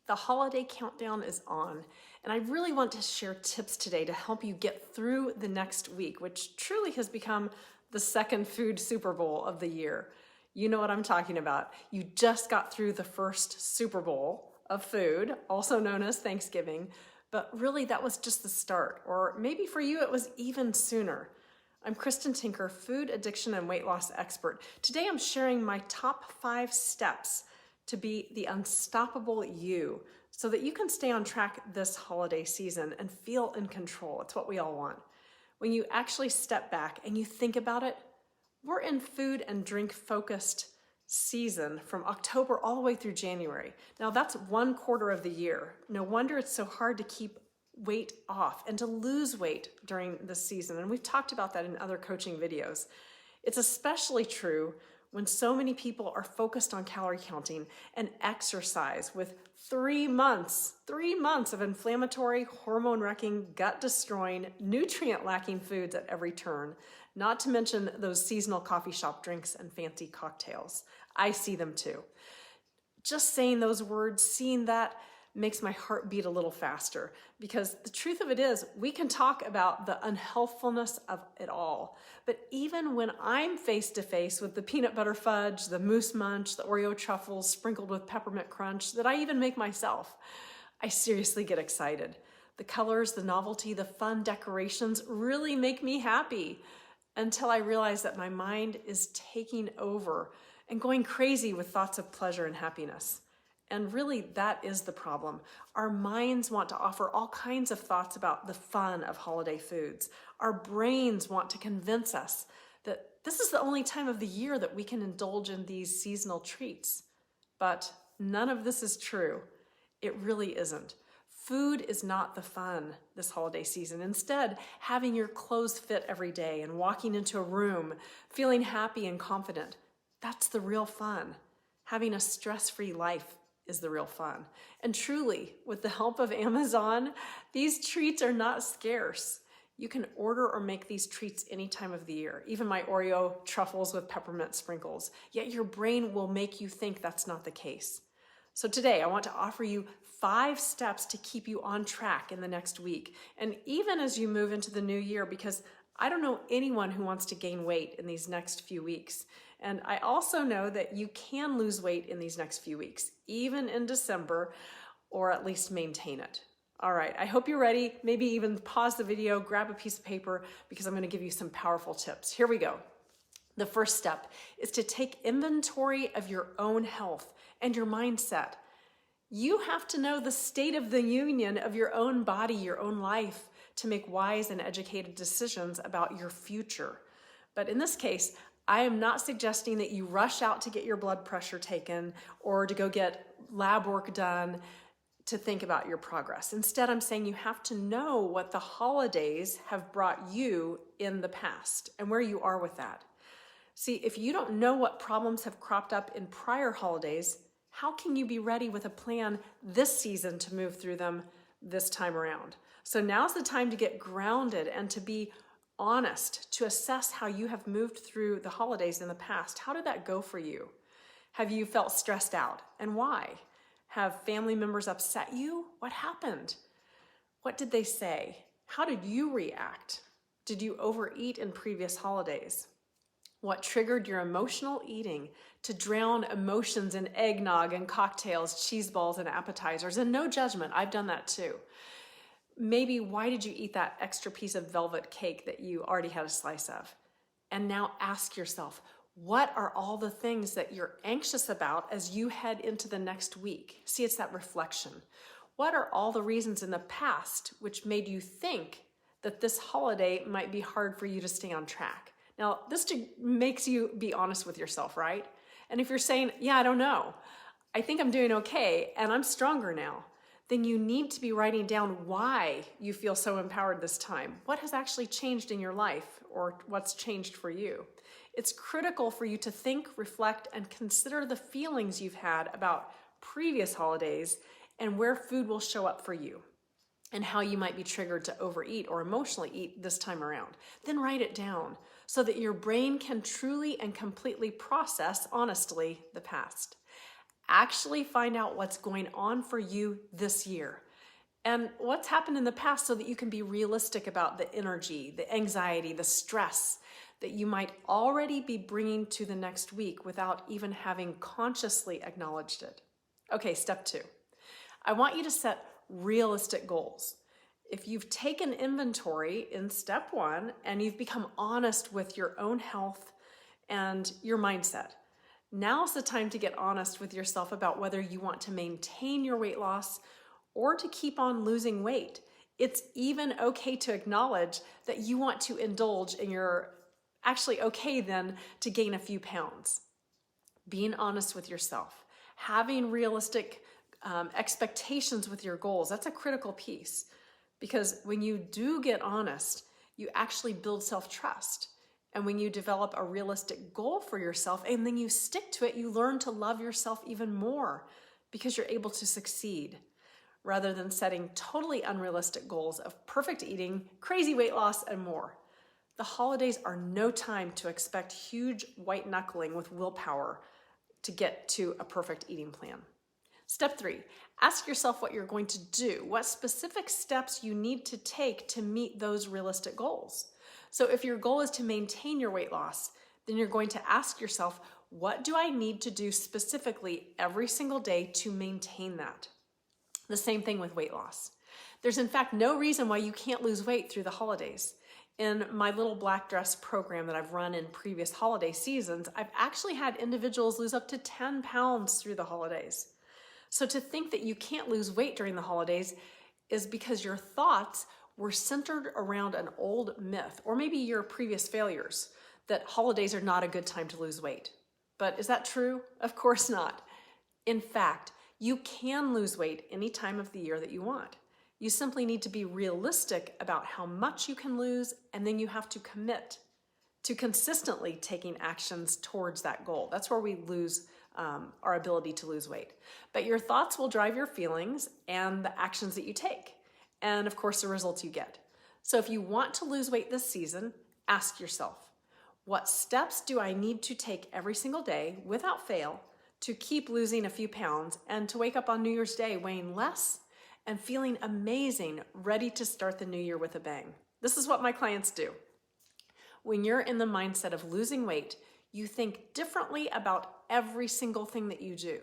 The holiday countdown is on, and I really want to share tips today to help you get through the next week, which truly has become the second food Super Bowl of the year. You know what I'm talking about. You just got through the first Super Bowl of food, also known as Thanksgiving, but really that was just the start, or maybe for you it was even sooner. I'm Kristen Tinker, food addiction and weight loss expert. Today I'm sharing my top 5 steps to be the unstoppable you so that you can stay on track this holiday season and feel in control. It's what we all want. When you actually step back and you think about it, we're in food and drink focused season from October all the way through January. Now that's 1/4 of the year. No wonder it's so hard to keep weight off and to lose weight during this season. And we've talked about that in other coaching videos. It's especially true when so many people are focused on calorie counting and exercise with 3 months of inflammatory, hormone-wrecking, gut-destroying, nutrient-lacking foods at every turn, not to mention those seasonal coffee shop drinks and fancy cocktails. I see them too. Just saying those words, seeing that, makes my heart beat a little faster, because the truth of it is we can talk about the unhealthfulness of it all, but even when I'm face to face with the peanut butter fudge, the moose munch, the Oreo truffles sprinkled with peppermint crunch that I even make myself, I seriously get excited. The colors, the novelty, the fun decorations really make me happy until I realize that my mind is taking over and going crazy with thoughts of pleasure and happiness. And really, that is the problem. Our minds want to offer all kinds of thoughts about the fun of holiday foods. Our brains want to convince us that this is the only time of the year that we can indulge in these seasonal treats. But none of this is true. It really isn't. Food is not the fun this holiday season. Instead, having your clothes fit every day and walking into a room feeling happy and confident, that's the real fun. Having a stress-free life is the real fun. And truly, with the help of Amazon, these treats are not scarce. You can order or make these treats any time of the year, even my Oreo truffles with peppermint sprinkles. Yet your brain will make you think that's not the case. So today, I want to offer you 5 steps to keep you on track in the next week, and even as you move into the new year, because I don't know anyone who wants to gain weight in these next few weeks. And I also know that you can lose weight in these next few weeks, even in December, or at least maintain it. All right, I hope you're ready. Maybe even pause the video, grab a piece of paper, because I'm going to give you some powerful tips. Here we go. The first step is to take inventory of your own health and your mindset. You have to know the state of the union of your own body, your own life, to make wise and educated decisions about your future. But in this case, I am not suggesting that you rush out to get your blood pressure taken or to go get lab work done to think about your progress. Instead, I'm saying you have to know what the holidays have brought you in the past and where you are with that. See, if you don't know what problems have cropped up in prior holidays, how can you be ready with a plan this season to move through them this time around? So now's the time to get grounded and to be honest, to assess how you have moved through the holidays in the past. How did that go for you? Have you felt stressed out, and why? Have family members upset you? What happened? What did they say? How did you react? Did you overeat in previous holidays? What triggered your emotional eating to drown emotions in eggnog and cocktails, cheese balls and appetizers? And no judgment, I've done that too. Maybe why did you eat that extra piece of velvet cake that you already had a slice of? And now ask yourself, what are all the things that you're anxious about as you head into the next week? See, it's that reflection. What are all the reasons in the past which made you think that this holiday might be hard for you to stay on track? Now, this makes you be honest with yourself, right? And if you're saying, yeah, I don't know, I think I'm doing okay and I'm stronger now, then you need to be writing down why you feel so empowered this time. What has actually changed in your life, or what's changed for you? It's critical for you to think, reflect, and consider the feelings you've had about previous holidays and where food will show up for you and how you might be triggered to overeat or emotionally eat this time around. Then write it down so that your brain can truly and completely process honestly the past. Actually find out what's going on for you this year and what's happened in the past so that you can be realistic about the energy, the anxiety, the stress that you might already be bringing to the next week without even having consciously acknowledged it. Okay, step 2. I want you to set realistic goals. If you've taken inventory in step 1 and you've become honest with your own health and your mindset, now's the time to get honest with yourself about whether you want to maintain your weight loss or to keep on losing weight. It's even okay to acknowledge that you want to indulge and you're actually okay then to gain a few pounds. Being honest with yourself, having realistic expectations with your goals, that's a critical piece. Because when you do get honest, you actually build self-trust. And when you develop a realistic goal for yourself and then you stick to it, you learn to love yourself even more because you're able to succeed rather than setting totally unrealistic goals of perfect eating, crazy weight loss, and more. The holidays are no time to expect huge white knuckling with willpower to get to a perfect eating plan. Step 3, ask yourself what you're going to do, what specific steps you need to take to meet those realistic goals. So if your goal is to maintain your weight loss, then you're going to ask yourself, what do I need to do specifically every single day to maintain that? The same thing with weight loss. There's in fact no reason why you can't lose weight through the holidays. In my little black dress program that I've run in previous holiday seasons, I've actually had individuals lose up to 10 pounds through the holidays. So to think that you can't lose weight during the holidays is because your thoughts were centered around an old myth, or maybe your previous failures, that holidays are not a good time to lose weight. But is that true? Of course not. In fact, you can lose weight any time of the year that you want. You simply need to be realistic about how much you can lose, and then you have to commit to consistently taking actions towards that goal. That's where we lose our ability to lose weight. But your thoughts will drive your feelings and the actions that you take, and of course the results you get. So if you want to lose weight this season, ask yourself, what steps do I need to take every single day without fail to keep losing a few pounds and to wake up on New Year's Day weighing less and feeling amazing, ready to start the new year with a bang? This is what my clients do. When you're in the mindset of losing weight, you think differently about every single thing that you do.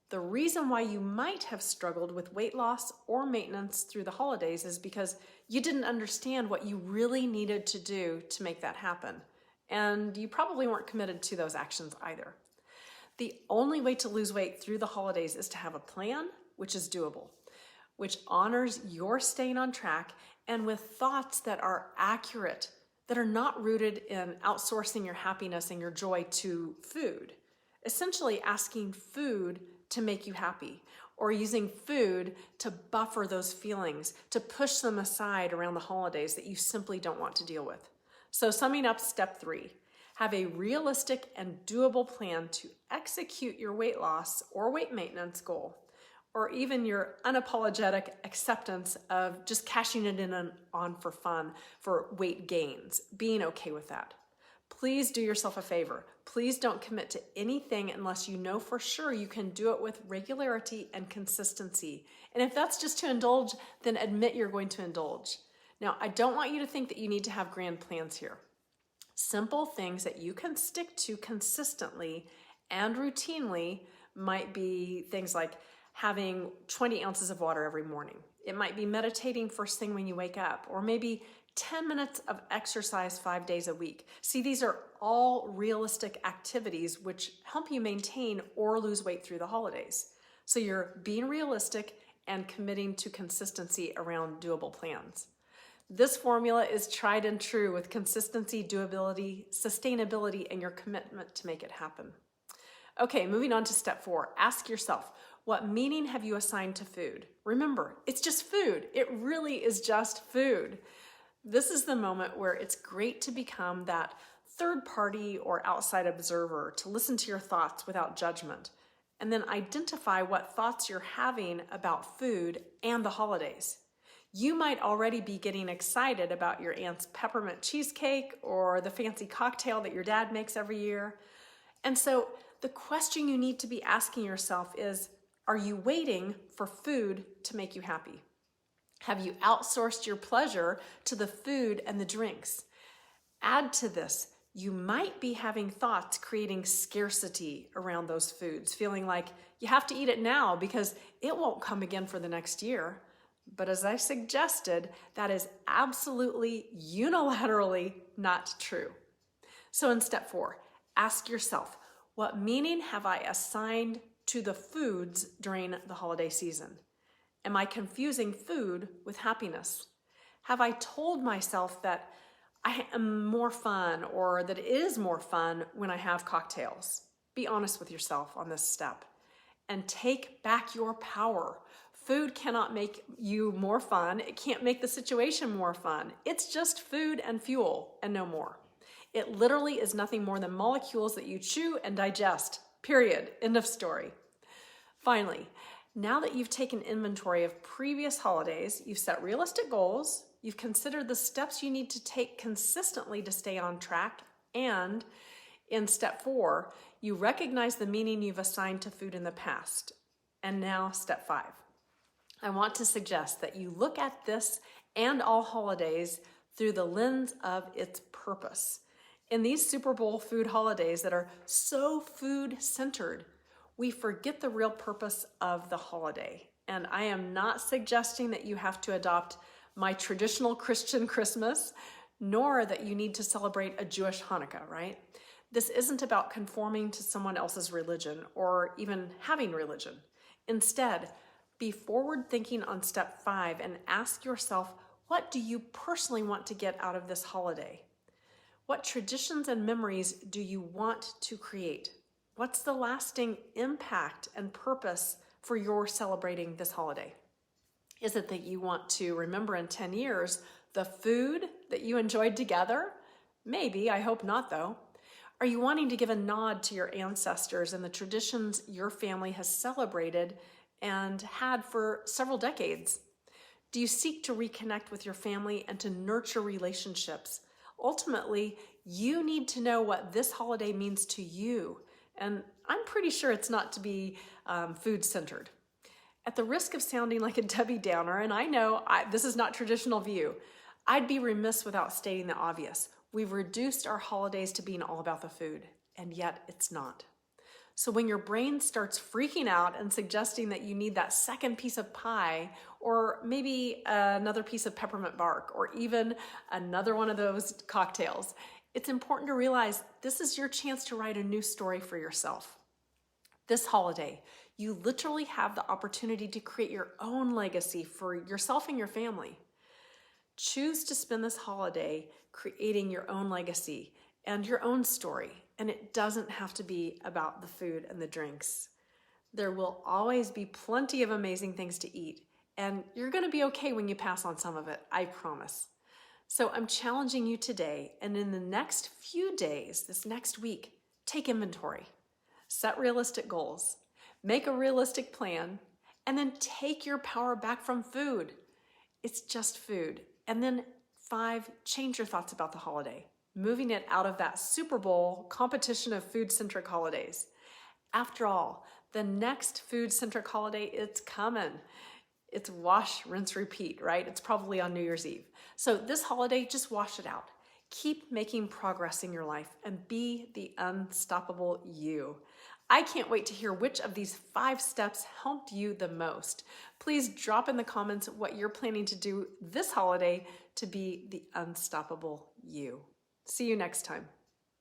The reason why you might have struggled with weight loss or maintenance through the holidays is because you didn't understand what you really needed to do to make that happen. And you probably weren't committed to those actions either. The only way to lose weight through the holidays is to have a plan, which is doable, which honors your staying on track and with thoughts that are accurate, that are not rooted in outsourcing your happiness and your joy to food. Essentially asking food to make you happy, or using food to buffer those feelings, to push them aside around the holidays that you simply don't want to deal with. So summing up step 3, have a realistic and doable plan to execute your weight loss or weight maintenance goal, or even your unapologetic acceptance of just cashing it in on for fun for weight gains, being okay with that. Please do yourself a favor. Please don't commit to anything unless you know for sure you can do it with regularity and consistency. And if that's just to indulge, then admit you're going to indulge. Now, I don't want you to think that you need to have grand plans here. Simple things that you can stick to consistently and routinely might be things like having 20 ounces of water every morning. It might be meditating first thing when you wake up, or maybe 10 minutes of exercise 5 days a week. See, these are all realistic activities which help you maintain or lose weight through the holidays. So you're being realistic and committing to consistency around doable plans. This formula is tried and true with consistency, doability, sustainability, and your commitment to make it happen. Okay, moving on to step 4. Ask yourself, what meaning have you assigned to food? Remember, it's just food. It really is just food. This is the moment where it's great to become that third party or outside observer, to listen to your thoughts without judgment, and then identify what thoughts you're having about food and the holidays. You might already be getting excited about your aunt's peppermint cheesecake or the fancy cocktail that your dad makes every year. And so the question you need to be asking yourself is, are you waiting for food to make you happy? Have you outsourced your pleasure to the food and the drinks? Add to this, you might be having thoughts creating scarcity around those foods, feeling like you have to eat it now because it won't come again for the next year. But as I suggested, that is absolutely unilaterally not true. So in step 4, ask yourself, what meaning have I assigned to the foods during the holiday season? Am I confusing food with happiness? Have I told myself that I am more fun or that it is more fun when I have cocktails? Be honest with yourself on this step and take back your power. Food cannot make you more fun. It can't make the situation more fun. It's just food and fuel and no more. It literally is nothing more than molecules that you chew and digest, period. End of story. Finally, now that you've taken inventory of previous holidays, you've set realistic goals, you've considered the steps you need to take consistently to stay on track, and in step 4, you recognize the meaning you've assigned to food in the past. And now step 5. I want to suggest that you look at this and all holidays through the lens of its purpose. In these Super Bowl food holidays that are so food-centered, we forget the real purpose of the holiday. And I am not suggesting that you have to adopt my traditional Christian Christmas, nor that you need to celebrate a Jewish Hanukkah, right? This isn't about conforming to someone else's religion or even having religion. Instead, be forward-thinking on step 5 and ask yourself, what do you personally want to get out of this holiday? What traditions and memories do you want to create? What's the lasting impact and purpose for your celebrating this holiday? Is it that you want to remember in 10 years the food that you enjoyed together? Maybe, I hope not though. Are you wanting to give a nod to your ancestors and the traditions your family has celebrated and had for several decades? Do you seek to reconnect with your family and to nurture relationships? Ultimately, you need to know what this holiday means to you. And I'm pretty sure it's not to be food-centered. At the risk of sounding like a Debbie Downer, and I know this is not traditional view, I'd be remiss without stating the obvious. We've reduced our holidays to being all about the food, and yet it's not. So when your brain starts freaking out and suggesting that you need that second piece of pie, or maybe another piece of peppermint bark, or even another one of those cocktails, it's important to realize this is your chance to write a new story for yourself. This holiday, you literally have the opportunity to create your own legacy for yourself and your family. Choose to spend this holiday creating your own legacy and your own story, and it doesn't have to be about the food and the drinks. There will always be plenty of amazing things to eat, and you're going to be okay when you pass on some of it, I promise. So I'm challenging you today, and in the next few days, this next week, take inventory, set realistic goals, make a realistic plan, and then take your power back from food. It's just food. And then 5, change your thoughts about the holiday, moving it out of that Super Bowl competition of food-centric holidays. After all, the next food-centric holiday, it's coming. It's wash, rinse, repeat, right? It's probably on New Year's Eve. So this holiday, just wash it out. Keep making progress in your life and be the unstoppable you. I can't wait to hear which of these 5 steps helped you the most. Please drop in the comments what you're planning to do this holiday to be the unstoppable you. See you next time.